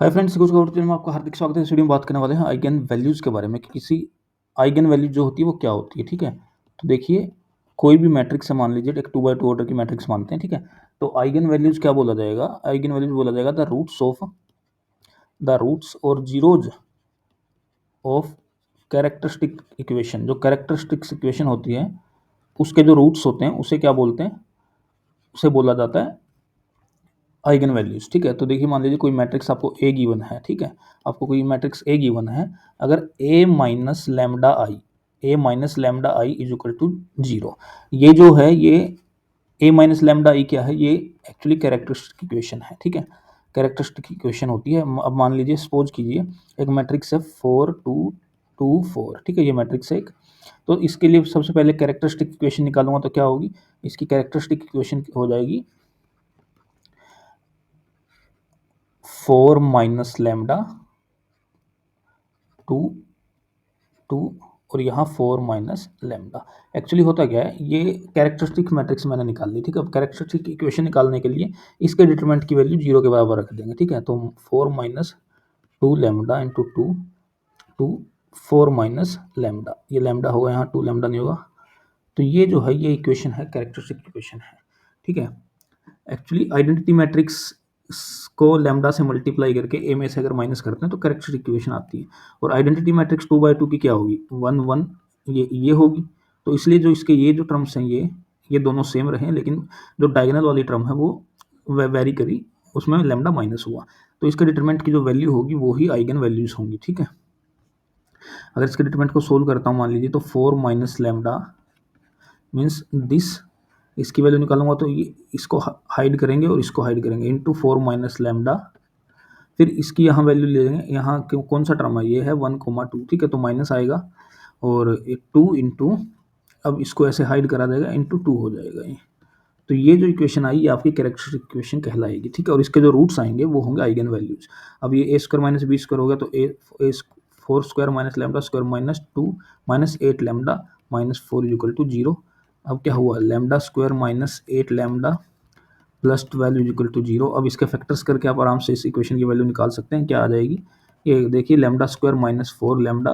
Hi friends, कुछ में आपका हार्दिक स्वागत है। इस वीडियो में बात करने वाले हैं आइगन वैल्यूज़ के बारे में कि किसी आइगन वैल्यू जो होती है वो क्या होती है, ठीक है। तो देखिए, कोई भी मैट्रिक्स है, मान लीजिए एक 2 बाय 2 ऑर्डर की मैट्रिक्स मानते हैं, ठीक है। तो आइगन वैल्यूज़ क्या बोला जाएगा? आइगन वैल्यूज़ बोला जाएगा द रूट्स और जीरोज ऑफ कैरेक्टरिस्टिक इक्वेशन। जो कैरेक्टरिस्टिक्स इक्वेशन होती है उसके जो रूट्स होते हैं उसे क्या बोलते हैं? उसे बोला जाता है आइगन वैल्यूज, ठीक है। तो देखिए, मान लीजिए कोई मैट्रिक्स आपको ए गिवन है, ठीक है। आपको कोई मैट्रिक्स ए गिवन है, अगर A minus lambda I is equal to 0, ये जो है ये ए माइनस लैम्डा आई क्या है? ये एक्चुअली कैरेक्टरिस्टिक इक्वेशन है, ठीक है। कैरेक्टरिस्टिक इक्वेशन होती है। अब मान लीजिए, सपोज कीजिए एक मैट्रिक्स है 4 2 2 4, ठीक है। ये मैट्रिक्स है एक। तो इसके लिए सबसे पहले कैरेक्टरिस्टिक इक्वेशन निकालूंगा तो क्या होगी? इसकी कैरेक्टरिस्टिक इक्वेशन हो जाएगी 4 माइनस लैम्डा 2 2 और यहाँ 4 माइनस लैम्डा। एक्चुअली होता क्या है, ये कैरेक्टरिस्टिक मैट्रिक्स मैंने निकाल ली, ठीक है। अब कैरेक्टरिस्टिक इक्वेशन निकालने के लिए इसके डिटरमिनेंट की वैल्यू 0 के बराबर रख देंगे, ठीक है। तो 4 minus 2 lambda into 2 2 4 minus lambda, ये लैम्डा होगा, यहाँ 2 लैम्डा नहीं होगा। तो ये जो है ये इक्वेशन है, कैरेक्टरिस्टिक इक्वेशन है, ठीक है। एक्चुअली आइडेंटिटी मैट्रिक्स को लैम्डा से मल्टीप्लाई करके ए में से अगर माइनस करते हैं तो करेक्टरिस्टिक इक्वेशन आती है। और आइडेंटिटी मैट्रिक्स 2 बाई 2 की क्या होगी? 1 1, ये होगी। तो इसलिए जो इसके ये जो टर्म्स हैं ये दोनों सेम रहे, लेकिन जो डायगोनल वाली टर्म है वो वेरी करी, उसमें लैम्डा माइनस हुआ। तो इसके डिटरमिनेंट की जो वैल्यू होगी वो ही आइगन वैल्यूज होंगी, ठीक है। अगर इसके डिटरमिनेंट को सोल्व करता हूँ, मान लीजिए, तो 4 माइनस लैम्डा मीन्स दिस, इसकी वैल्यू निकालूंगा तो ये इसको हाइड करेंगे और इसको हाइड करेंगे, इंटू 4 माइनस लैम्डा। फिर इसकी यहाँ वैल्यू ले लेंगे, यहाँ कौन सा टर्म है? ये है 1,2, ठीक है। तो माइनस आएगा और 2 इंटू, अब इसको ऐसे हाइड करा देगा, इंटू 2 हो जाएगा ये। तो ये जो इक्वेशन आई ये आपकी कैरेक्टरिस्टिक इक्वेशन कहलाएगी, ठीक है। और इसके जो रूट्स आएंगे वो होंगे आइगन वैल्यूज। अब ये A square minus B square हो गया, तो A 4 square minus lambda square minus 2 minus 8 lambda minus 4 equal to 0। अब क्या हुआ? Lambda square minus 8 lambda plus 12 equal to 0। अब इसके फैक्टर्स करके आप आराम से इस इक्वेशन की वैल्यू निकाल सकते हैं। क्या आ जाएगी? ये देखिए, लैम्डा स्क्वायर माइनस 4 लैम्डा,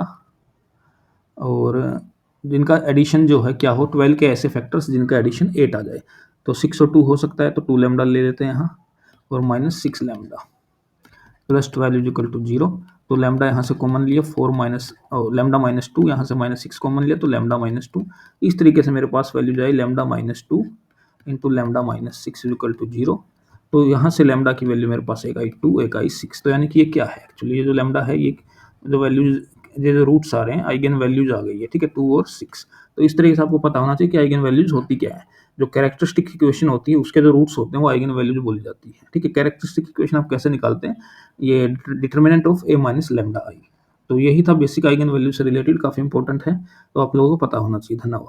और जिनका एडिशन जो है क्या हो, 12 के ऐसे फैक्टर्स जिनका एडिशन 8 आ जाए। तो 6 और 2 हो सकता है, तो 2 लैम्डा ले लेते हैं यहाँ, और minus 6 lambda plus 12 equal to 0। तो लैम्डा यहाँ से कॉमन लिया, 4 माइनस लैम्डा माइनस 2, यहाँ से माइनस 6 कॉमन लिया, तो लैम्डा माइनस 2। इस तरीके से मेरे पास वैल्यू जाए lambda minus 2 into lambda minus 6 equal to 0। तो यहाँ से लैम्डा की वैल्यू मेरे पास एक आई 2, एक आई 6। तो यानी कि ये क्या है? एक्चुअली ये जो लैम्डा है, ये जो वैल्यूज, ये जो रूट्स आ रहे हैं, आइगन वैल्यूज आ गई है, ठीक है, 2 और 6। तो इस तरीके से आपको पता होना चाहिए कि आइगन वैल्यूज होती क्या है। जो कैरेक्टरिस्टिक इक्वेशन होती है उसके जो रूट्स होते हैं वो आइगन वैल्यूज बोली जाती है, ठीक है। कैरेक्टरिस्टिक इक्वेशन आप कैसे निकालते हैं? ये determinant of A minus lambda I. तो यही था बेसिक आइगन वैल्यू से रिलेटेड, काफ़ी इंपॉर्टेंट है, तो आप लोगों को पता होना चाहिए। धन्यवाद।